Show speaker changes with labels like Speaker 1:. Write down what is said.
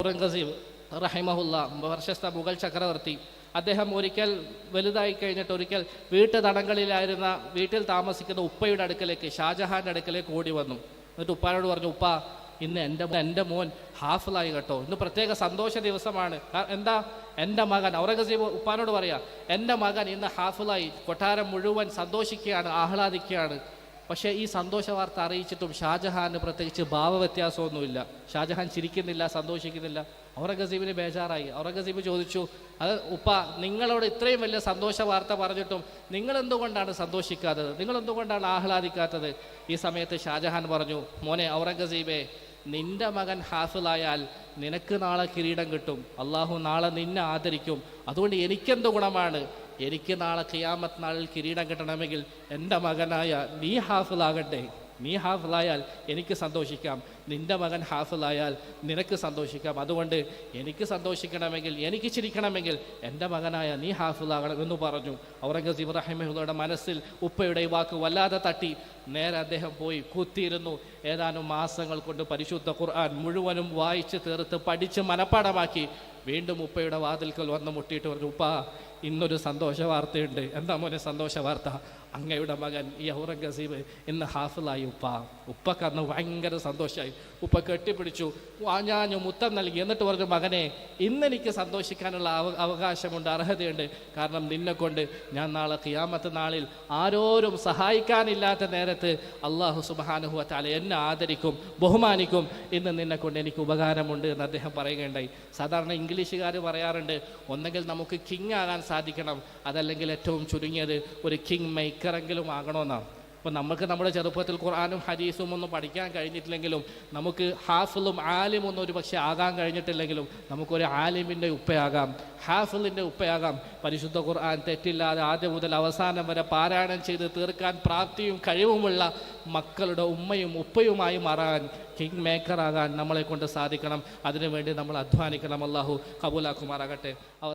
Speaker 1: ഔറംഗസീബ് റഹിമഹുല്ല, പ്രശസ്ത മുഗൾ ചക്രവർത്തി, അദ്ദേഹം ഒരിക്കൽ വലുതായി കഴിഞ്ഞിട്ട് ഒരിക്കൽ വീട്ടുതടങ്കലിലായിരുന്ന വീട്ടിൽ താമസിക്കുന്ന ഉപ്പയുടെ അടുക്കലേക്ക്, ഷാജഹാൻ്റെ അടുക്കലേക്ക് ഓടി വന്നു. എന്നിട്ട് ഉപ്പാനോട് പറഞ്ഞു, ഉപ്പ ഇന്ന് എൻ്റെ മോൻ ഹാഫിളായി കേട്ടോ, ഇന്ന് പ്രത്യേക സന്തോഷ ദിവസമാണ്. എന്താ? എൻ്റെ മകൻ, ഔറംഗസീബ് ഉപ്പാനോട് പറയാ, എൻ്റെ മകൻ ഇന്ന് ഹാഫിളായി, കൊട്ടാരം മുഴുവൻ സന്തോഷിക്കുകയാണ്, ആഹ്ലാദിക്കുകയാണ്. പക്ഷേ ഈ സന്തോഷ വാർത്ത അറിയിച്ചിട്ടും ഷാജഹാന് പ്രത്യേകിച്ച് ഭാവവ്യത്യാസമൊന്നുമില്ല. ഷാജഹാൻ ചിരിക്കുന്നില്ല, സന്തോഷിക്കുന്നില്ല. ഔറംഗസീബിന് ബേജാറായി. ഔറംഗസീബ് ചോദിച്ചു, അത് ഉപ്പ, നിങ്ങളോട് ഇത്രയും വലിയ സന്തോഷ വാർത്ത പറഞ്ഞിട്ടും നിങ്ങൾ എന്തുകൊണ്ടാണ് സന്തോഷിക്കാത്തത്, നിങ്ങൾ എന്തുകൊണ്ടാണ് ആഹ്ലാദിക്കാത്തത്? ഈ സമയത്ത് ഷാജഹാൻ പറഞ്ഞു, മോനെ ഔറംഗസീബേ, നിന്റെ മകൻ ഹാഫിളായാൽ നിനക്ക് നാളെ കിരീടം കിട്ടും, അള്ളാഹു നാളെ നിന്നെ ആദരിക്കും. അതുകൊണ്ട് എനിക്കെന്ത് ഗുണമാണ്? എനിക്ക് നാളെ ഖിയാമത്ത് നാളിൽ കിരീടം കിട്ടണമെങ്കിൽ എൻ്റെ മകനായ നീ ഹാഫിളാകട്ടെ. നീ ഹാഫിളായാൽ എനിക്ക് സന്തോഷിക്കാം, നിന്റെ മകൻ ഹാഫിളായാൽ നിനക്ക് സന്തോഷിക്കാം. അതുകൊണ്ട് എനിക്ക് സന്തോഷിക്കണമെങ്കിൽ, എനിക്ക് ചിരിക്കണമെങ്കിൽ എൻ്റെ മകനായ നീ ഹാഫിളാകണം എന്ന് പറഞ്ഞു. ഔറംഗസീബ് റഹിമഹുല്ലയുടെ മനസ്സിൽ ഉപ്പയുടെ ഈ വാക്ക് വല്ലാതെ തട്ടി. നേരെ അദ്ദേഹം പോയി കുത്തിയിരുന്നു. ഏതാനും മാസങ്ങൾ കൊണ്ട് പരിശുദ്ധ ഖുർആൻ മുഴുവനും വായിച്ച് തീർത്ത് പഠിച്ച് മനപ്പാടമാക്കി. വീണ്ടും ഉപ്പയുടെ വാതിൽക്കൽ വന്ന് മുട്ടിയിട്ട് പറഞ്ഞു, ഉപ്പ, ഇന്നൊരു സന്തോഷ വാർത്തയുണ്ട്. എന്താ മോനെ സന്തോഷ വാർത്ത? അങ്ങയുടെ മകൻ ഈ ഔറംഗസീബ് ഇന്ന് ഹാഫിളായി ഉപ്പ. ഉപ്പക്കന്ന് ഭയങ്കര സന്തോഷമായി. ഉപ്പ കെട്ടിപ്പിടിച്ചു, വാഞ്ഞാഞ്ഞു മുത്തം നൽകി. എന്നിട്ട് പറഞ്ഞു, മകനെ, ഇന്നെനിക്ക് സന്തോഷിക്കാനുള്ള അവകാശമുണ്ട്, അർഹതയുണ്ട്. കാരണം നിന്നെ കൊണ്ട് ഞാൻ നാളെ ഖിയാമത്ത് നാളിൽ ആരോരും സഹായിക്കാനില്ലാത്ത നേരത്ത് അള്ളാഹു സുബ്ഹാനഹു വ തആല എന്നെ ആദരിക്കും, ബഹുമാനിക്കും. ഇന്ന് നിന്നെ കൊണ്ട് എനിക്ക് ഉപകാരമുണ്ട് എന്ന് അദ്ദേഹം പറയുകയുണ്ടായി. സാധാരണ ഇംഗ്ലീഷുകാർ പറയാറുണ്ട്, ഒന്നെങ്കിൽ നമുക്ക് കിങ് ആകാൻ സാധിക്കണം, അതല്ലെങ്കിൽ ഏറ്റവും ചുരുങ്ങിയത് ഒരു കിങ് മേക്കറെങ്കിലും ആകണമെന്നാണ്. അപ്പോൾ നമുക്ക് നമ്മുടെ ചെറുപ്പത്തിൽ ഖുർആനും ഹദീസും ഒന്നും പഠിക്കാൻ കഴിഞ്ഞിട്ടില്ലെങ്കിലും, നമുക്ക് ഹാഫിളും ആലിമൊന്നും ഒരു പക്ഷേ ആകാൻ കഴിഞ്ഞിട്ടില്ലെങ്കിലും, നമുക്കൊരു ആലിമിൻ്റെ ഉപ്പയാകാം, ഹാഫിളിൻ്റെ ഉപ്പയാകാം. പരിശുദ്ധ ഖുർആൻ തെറ്റില്ലാതെ ആദ്യം മുതൽ അവസാനം വരെ പാരായണം ചെയ്ത് തീർക്കാൻ പ്രാപ്തിയും കഴിവുമുള്ള മക്കളുടെ ഉമ്മയും ഉപ്പയുമായി മാറാൻ, കിങ് മേക്കറാകാൻ നമ്മളെ കൊണ്ട് സാധിക്കണം. അതിനുവേണ്ടി നമ്മൾ അധ്വാനിക്കണം. അല്ലാഹു കബൂലാക്കുമാറാകട്ടെ.